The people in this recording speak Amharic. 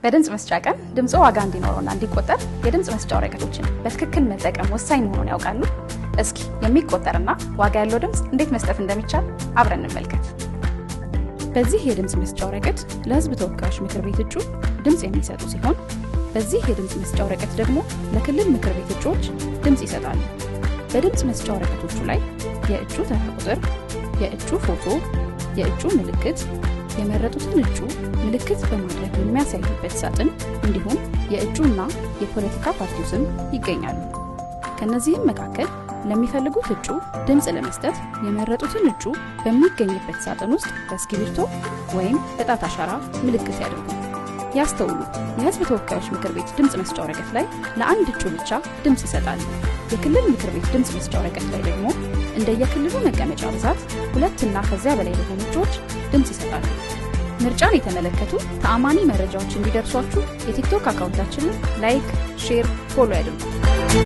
በድምጽ መስጫ ቀን ድምጽ ዋጋ እንዲኖርና እንዲቆጠር የድምጽ መስጫ ወረቀቶችን በትክክል መጠቀም ወሳኝ መሆኑን ያውቃሉ? እስኪ የሚቆጠርና ዋጋ ያለው ድምጽ እንዴት መስጠት እንደሚቻል አብረን እንመልከት። በዚህ የድምጽ መስጫ ወረቀት ለሕዝብ ተወካዮች ምክር ቤት እጩ ድምጽ የሚሰጡ ሲሆን በዚህ የድምጽ መስጫ ወረቀት ደግሞ ለክልል ምክር ቤት እጩዎች ድምጽ ይሰጣሉ። በድምጽ መስጫ ወረቀቶቹ ላይ የእጩ ተራ ቁጥር፣ የእጩ ፎቶ፣ የእጩ ምልክት፣ የመረጡትን እጩ ምልክት በማድረግ የሚያሳዩበት ሳጥን እንዲሁም የእጩና የፖለቲካ ፓርቲው ስም ይገኛሉ። ከነዚህም መካከል ለሚፈልጉት እጩ ድምጽ ለመስጠት የመረጡትን እጩ በሚገኝበት ሳጥን ውስጥ በእስክሪብቶ ወይም በጣት አሻራ ምልክት ያድርጉ። ያስተውሉ፣ የሕዝብ ተወካዮች ምክር ቤት ድምጽ መስጫ ወረቀት ላይ ለአንድ እጩ ብቻ ድምጽ ይሰጣሉ። የክልል ምክር ቤት ድምጽ መስጫ ወረቀት ላይ ደግሞ እንደየክልሉ መቀመጫ ብዛት 2 እና ከዚያ በላይ ለሆኑ እጩዎች ድምጽ ይሰጣሉ። ምርጫን የተመለከቱ ተአማኒ መረጃዎች እንዲደርሷችሁ የቲክቶክ አካውንታችንን ላይክ፣ ሼር፣ ፎሎ ያድርጉ።